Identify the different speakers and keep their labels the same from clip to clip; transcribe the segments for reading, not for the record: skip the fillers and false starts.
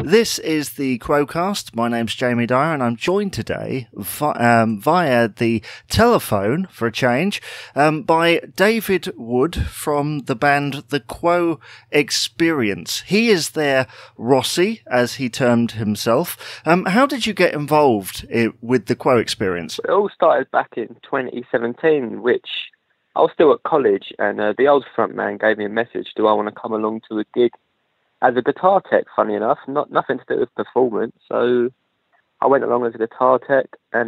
Speaker 1: This is the Quo-Cast. My name's Jamie Dyer, and I'm joined today via the telephone, for a change, by David Wood from the band The Quo Experience. He is their Rossi, as he termed himself. How did you get involved with the Quo Experience?
Speaker 2: It all started back in 2017, which I was still at college, and the old frontman gave me a message, do I want to come along to a gig as a guitar tech, funny enough, nothing to do with performance. So I went along as a guitar tech, and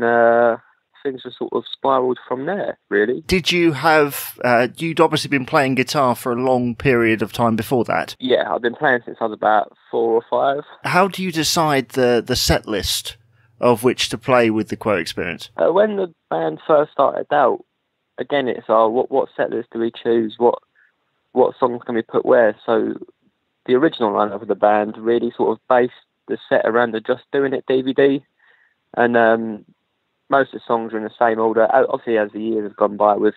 Speaker 2: things were sort of spiralled from there, really.
Speaker 1: Did you have, you'd obviously been playing guitar for a long period of time before that?
Speaker 2: Yeah, I've been playing since I was about 4 or 5.
Speaker 1: How do you decide the set list of which to play with the Quo Experience?
Speaker 2: When the band first started out, again, it's what set list do we choose, what songs can we put where? So the original lineup of the band really sort of based the set around the Just Doing It DVD, and most of the songs are in the same order. Obviously, as the years have gone by, we've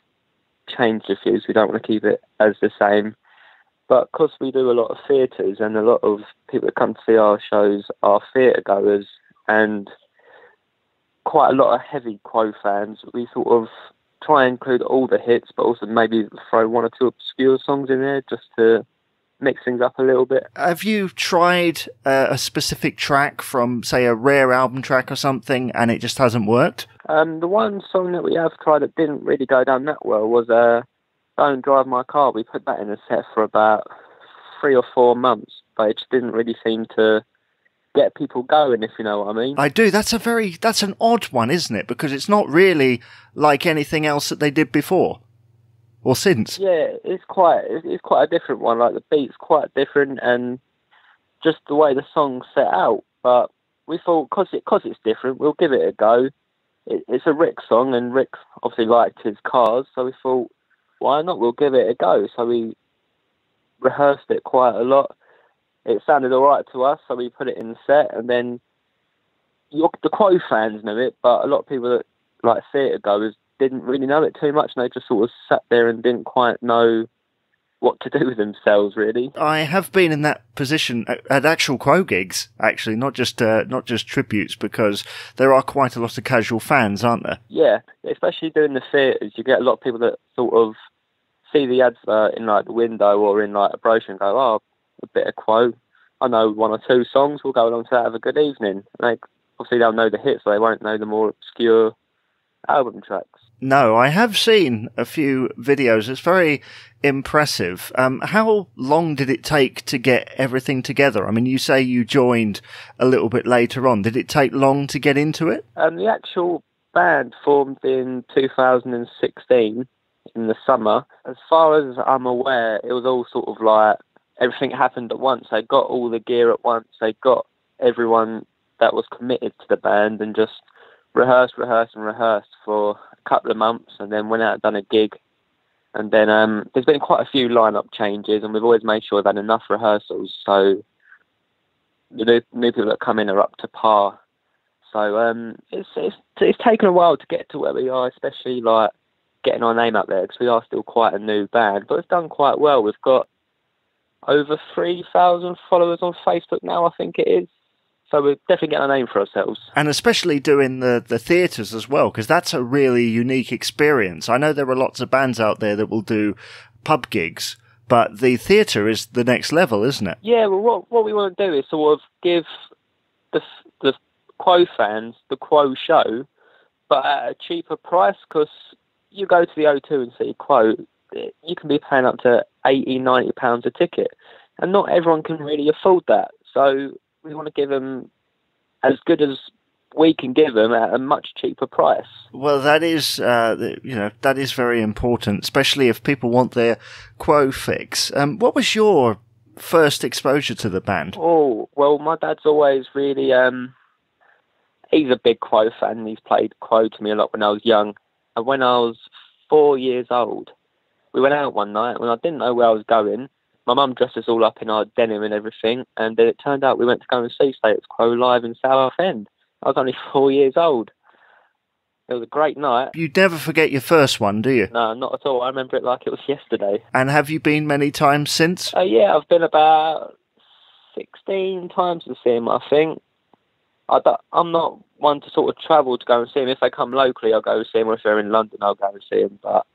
Speaker 2: changed a few, so we don't want to keep it as the same. But because we do a lot of theatres, and a lot of people that come to see our shows are theatre goers, and quite a lot of heavy Quo fans, we sort of try and include all the hits, but also maybe throw 1 or 2 obscure songs in there just to mix things up a little bit.
Speaker 1: Have you tried a specific track from, say, a rare album track or something, and it just hasn't worked?
Speaker 2: The one song that we have tried that didn't really go down that well was Don't Drive My Car. We put that in a set for about 3 or 4 months, but it just didn't really seem to get people going, if you know what I mean.
Speaker 1: I do. That's an odd one, isn't it? Because it's not really like anything else that they did before. Or since?
Speaker 2: Yeah, it's quite a different one. Like, the beat's quite different, and just the way the song's set out. But we thought, because it's different, we'll give it a go. It's a Rick song, and Rick obviously liked his cars, so we thought, why not? We'll give it a go. So we rehearsed it quite a lot. It sounded all right to us, so we put it in the set, and then the Quo fans knew it, but a lot of people that like theatre goers didn't really know it too much, and they just sort of sat there and didn't quite know what to do with themselves, really.
Speaker 1: I have been in that position at actual Quo gigs, actually, not just tributes, because there are quite a lot of casual fans, aren't there?
Speaker 2: Yeah, especially doing the theatres, you get a lot of people that sort of see the advert in like the window or in like a brochure and go, oh, a bit of Quo, I know 1 or 2 songs, we'll go along to that, have a good evening. And obviously they'll know the hits, so they won't know the more obscure album tracks.
Speaker 1: No, I have seen a few videos. It's very impressive. How long did it take to get everything together? I mean, you say you joined a little bit later on. Did it take long to get into it?
Speaker 2: The actual band formed in 2016 in the summer. As far as I'm aware, it was all sort of like everything happened at once. They got all the gear at once. They got everyone that was committed to the band and just rehearsed for a couple of months, and then went out and done a gig. And then there's been quite a few lineup changes, and we've always made sure we've had enough rehearsals so the new people that come in are up to par. So it's taken a while to get to where we are, especially like getting our name up there, because we are still quite a new band, but it's done quite well. We've got over 3,000 followers on Facebook now, I think it is. So we're definitely getting a name for ourselves. And
Speaker 1: especially doing the theatres as well, because that's a really unique experience. I know there are lots of bands out there that will do pub gigs, but the theatre is the next level, isn't it?
Speaker 2: Yeah, well, what we want to do is sort of give the Quo fans the Quo show, but at a cheaper price, because you go to the O2 and see Quo, you can be paying up to £80-90 a ticket, and not everyone can really afford that. So we want to give them as good as we can give them at a much cheaper price.
Speaker 1: Well, that is, that is very important, especially if people want their Quo fix. What was your first exposure to the band?
Speaker 2: Oh, well, my dad's always really, he's a big Quo fan. He's played Quo to me a lot when I was young. And when I was 4 years old, we went out one night when I didn't know where I was going. My mum dressed us all up in our denim and everything, and then it turned out we went to go and see Status Quo live in Southend. I was only 4 years old. It was a great night.
Speaker 1: You never forget your first one, do you?
Speaker 2: No, not at all. I remember it like it was yesterday.
Speaker 1: And have you been many times since?
Speaker 2: Yeah, I've been about 16 times to see him, I think. I'm not one to sort of travel to go and see him. If they come locally, I'll go see him. Or if they're in London, I'll go and see him. But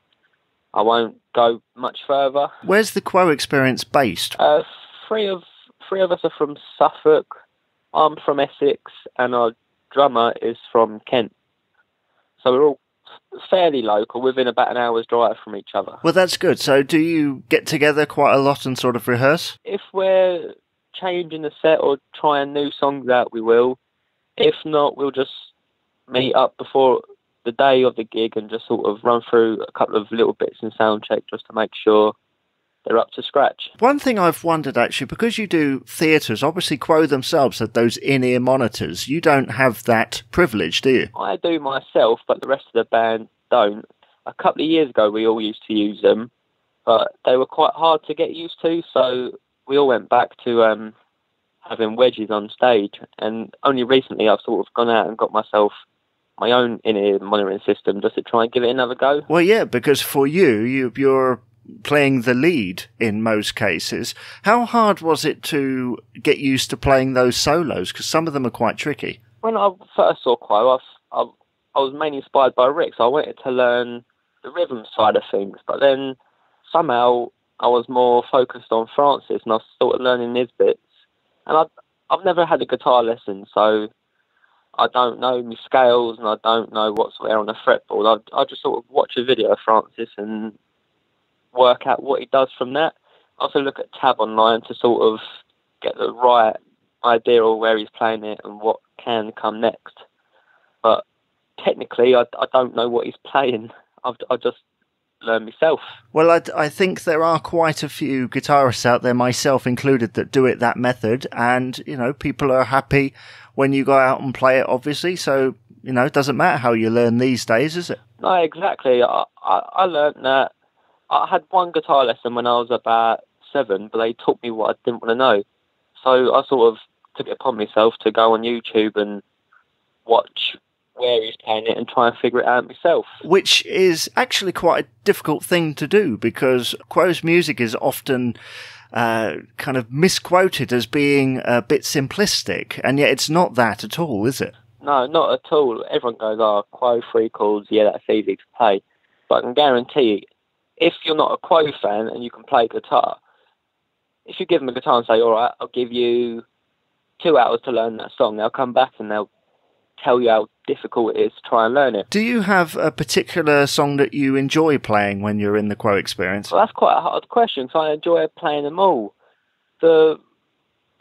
Speaker 2: I won't go much further.
Speaker 1: Where's the Quo Experience based?
Speaker 2: Three of us are from Suffolk. I'm from Essex, and our drummer is from Kent. So we're all fairly local, within about an hour's drive from each other.
Speaker 1: Well, that's good. So do you get together quite a lot and sort of rehearse?
Speaker 2: If we're changing the set or trying new songs out, we will. If not, we'll just meet up before the day of the gig and just sort of run through a couple of little bits in sound check just to make sure they're up to scratch.
Speaker 1: One thing I've wondered, actually, because you do theatres, obviously Quo themselves have those in-ear monitors. You don't have that privilege, do you?
Speaker 2: I do myself, but the rest of the band don't. A couple of years ago, we all used to use them, but they were quite hard to get used to, so we all went back to having wedges on stage. And only recently I've sort of gone out and got myself my own in-ear monitoring system just to try and give it another go.
Speaker 1: Well, yeah, because for you're playing the lead in most cases. How hard was it to get used to playing those solos? Because some of them are quite tricky.
Speaker 2: When I first saw Quo, I was mainly inspired by Rick, so I wanted to learn the rhythm side of things. But then somehow I was more focused on Francis, and I was sort of learning his bits. And I've never had a guitar lesson, so I don't know my scales, and I don't know what's where on the fretboard. I just sort of watch a video of Francis and work out what he does from that. I also look at tab online to sort of get the right idea of where he's playing it and what can come next. But technically, I don't know what he's playing. I just learn myself.
Speaker 1: Well, I think there are quite a few guitarists out there, myself included, that do it that method, and people are happy when you go out and play it, obviously. So it doesn't matter how you learn these days, is it?
Speaker 2: No, exactly. I learned that. I had one guitar lesson when I was about 7, but they taught me what I didn't want to know. So I sort of took it upon myself to go on YouTube and watch where he's playing it and try and figure it out myself.
Speaker 1: Which is actually quite a difficult thing to do, because Quo's music is often kind of misquoted as being a bit simplistic, and yet it's not that at all, is it?
Speaker 2: No, not at all. Everyone goes, Quo 3 chords, yeah, that's easy to play. But I can guarantee you, if you're not a Quo fan and you can play guitar, if you give them a guitar and say, all right, I'll give you 2 hours to learn that song, they'll come back and they'll tell you how difficult it is to try and learn it.
Speaker 1: Do you have a particular song that you enjoy playing when you're in the Quo Experience?
Speaker 2: Well, that's quite a hard question, because I enjoy playing them all. There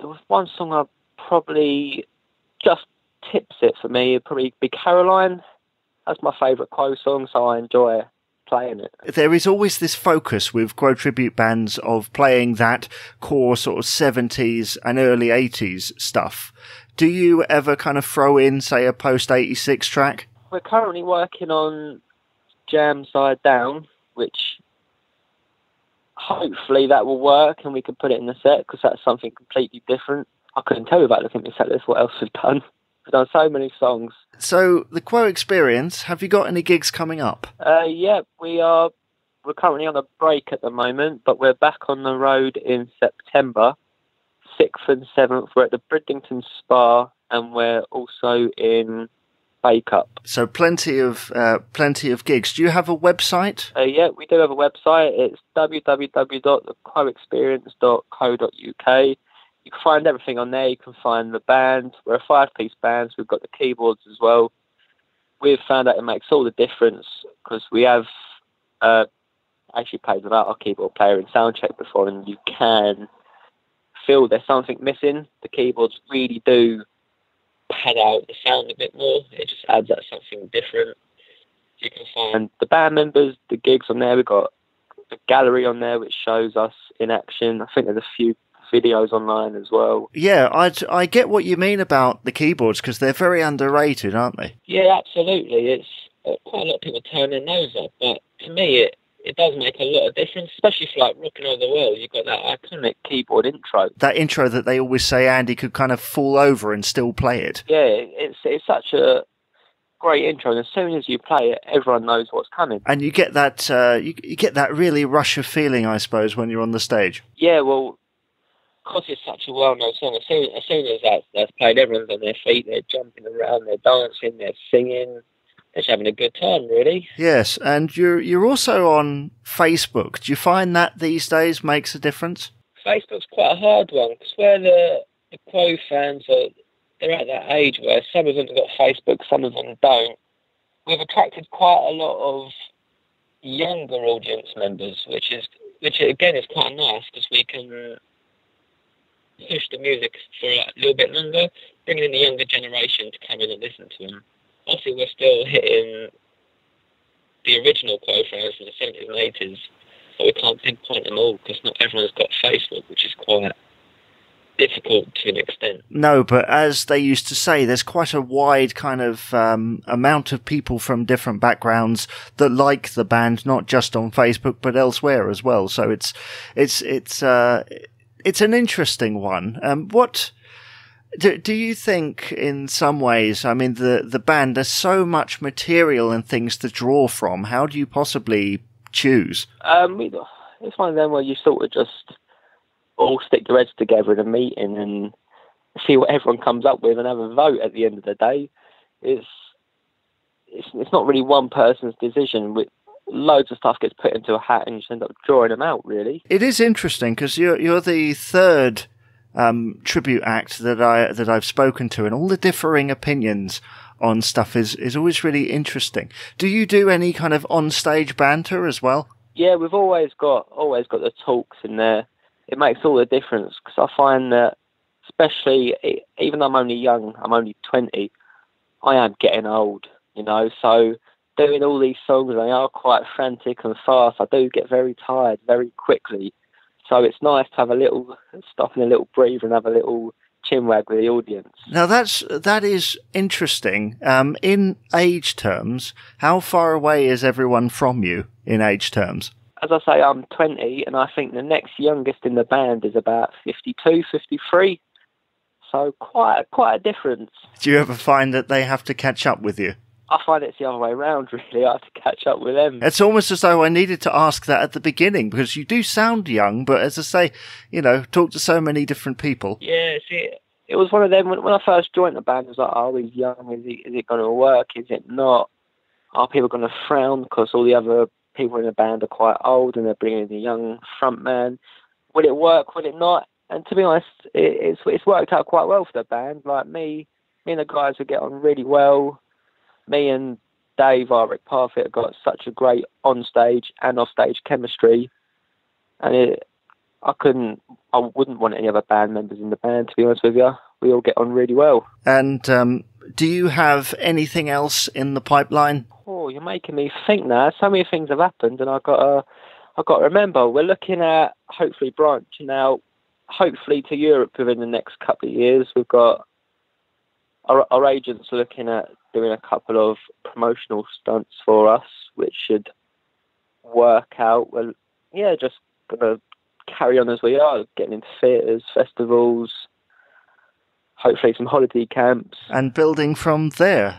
Speaker 2: was one song I probably just tips it for me, it'd probably be Caroline. That's my favourite Quo song, so I enjoy playing it.
Speaker 1: There is always this focus with Quo tribute bands of playing that core sort of 70s and early 80s stuff. Do you ever kind of throw in, say, a post-86 track?
Speaker 2: We're currently working on Jam Side Down, which hopefully that will work and we can put it in the set, because that's something completely different. I couldn't tell you about looking at my set list what else we've done. We've done so many songs. So,
Speaker 1: the Quo Experience, have you got any gigs coming up?
Speaker 2: Yeah, we're currently on a break at the moment, but we're back on the road in September. 6th and 7th, we're at the Bridlington Spa, and we're also in Bake-Up. So
Speaker 1: plenty of gigs. Do you have a website?
Speaker 2: Yeah, we do have a website. It's www.quoexperience.co.uk. You can find everything on there. You can find the band. We're a 5-piece band, so we've got the keyboards as well. We've found out it makes all the difference, because we have actually played without our keyboard player in soundcheck before, and you can feel there's something missing. The keyboards really do pad out the sound a bit more. It just adds that something different. You can find the band members, the gigs on there. We've got the gallery on there which shows us in action. I think there's a few videos online as well.
Speaker 1: Yeah, I get what you mean about the keyboards, because they're very underrated, aren't they?
Speaker 2: Yeah, absolutely. It's quite a lot of people turn their nose up, but to me it does make a lot of difference, especially for like Rockin' Over the World. You've got that iconic keyboard intro.
Speaker 1: That intro that they always say Andy could kind of fall over and still play it.
Speaker 2: Yeah, it's such a great intro, and as soon as you play it, everyone knows what's coming.
Speaker 1: And you get that you get that really rush of feeling, I suppose, when you're on the stage.
Speaker 2: Yeah, well, because it's such a well-known song, as soon as that's played, everyone's on their feet, they're jumping around, they're dancing, they're singing, they're just having a good time, really.
Speaker 1: Yes, and you're also on Facebook. Do you find that these days makes a difference?
Speaker 2: Facebook's quite a hard one, because where the Quo fans they're at that age where some of them have got Facebook, some of them don't. We've attracted quite a lot of younger audience members, which again is quite nice, because we can push the music for a little bit longer, bringing in the younger generation to come in and listen to them. Obviously, we're still hitting the original Quo fans from the 70s and 80s, but we can't pinpoint them all, because not everyone's got Facebook, which is quite difficult to an extent.
Speaker 1: No, but as they used to say, there's quite a wide kind of amount of people from different backgrounds that like the band, not just on Facebook but elsewhere as well. So it's an interesting one. What do you think? In some ways, I mean, the band, there's so much material and things to draw from. How do you possibly choose?
Speaker 2: It's one of them where you sort of just all stick your heads together in a meeting and see what everyone comes up with and have a vote at the end of the day. It's not really one person's decision. Loads of stuff gets put into a hat and you just end up drawing them out, really.
Speaker 1: It is interesting because you're the third tribute act that I've spoken to, and all the differing opinions on stuff is always really interesting. Do you do any kind of on-stage banter as well?
Speaker 2: Yeah, we've always got the talks in there. It makes all the difference, because I find that, especially, even though I'm only young, I'm only 20, I am getting old, so doing all these songs, they are quite frantic and fast. I do get very tired very quickly, so it's nice to have a little stop and a little breathe and have a little chinwag with the audience.
Speaker 1: Now that is interesting. In age terms, how far away is everyone from you in age terms?
Speaker 2: As I say, I'm 20, and I think the next youngest in the band is about 52, 53. So quite a difference.
Speaker 1: Do you ever find that they have to catch up with you?
Speaker 2: I find it's the other way around, really. I have to catch up with them.
Speaker 1: It's almost as though I needed to ask that at the beginning, because you do sound young, but as I say, talk to so many different people.
Speaker 2: Yeah, see, it was one of them, when I first joined the band, it was like, oh, he's young, is it going to work, is it not? Are people going to frown because all the other people in the band are quite old and they're bringing in a young front man? Will it work, will it not? And to be honest, it's worked out quite well for the band. Like me and the guys would get on really well. Me and Dave, our Rick Parfitt, have got such a great on-stage and off-stage chemistry. And I wouldn't want any other band members in the band, to be honest with you. We all get on really well.
Speaker 1: And do you have anything else in the pipeline?
Speaker 2: Oh, you're making me think now. So many things have happened, and I've got to remember, we're looking at hopefully branching out, hopefully to Europe within the next couple of years. We've got our agents are looking at doing a couple of promotional stunts for us, which should work out. Well, yeah, just gonna carry on as we are, getting into theatres, festivals, hopefully some holiday camps,
Speaker 1: and building from there.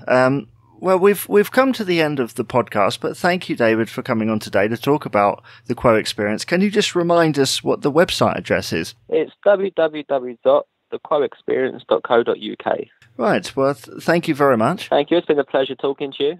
Speaker 1: Well, we've come to the end of the podcast, but thank you, David, for coming on today to talk about the Quo Experience. Can you just remind us what the website address is?
Speaker 2: It's www.thequoexperience.co.uk.
Speaker 1: Right. Well, thank you very much.
Speaker 2: Thank you. It's been a pleasure talking to you.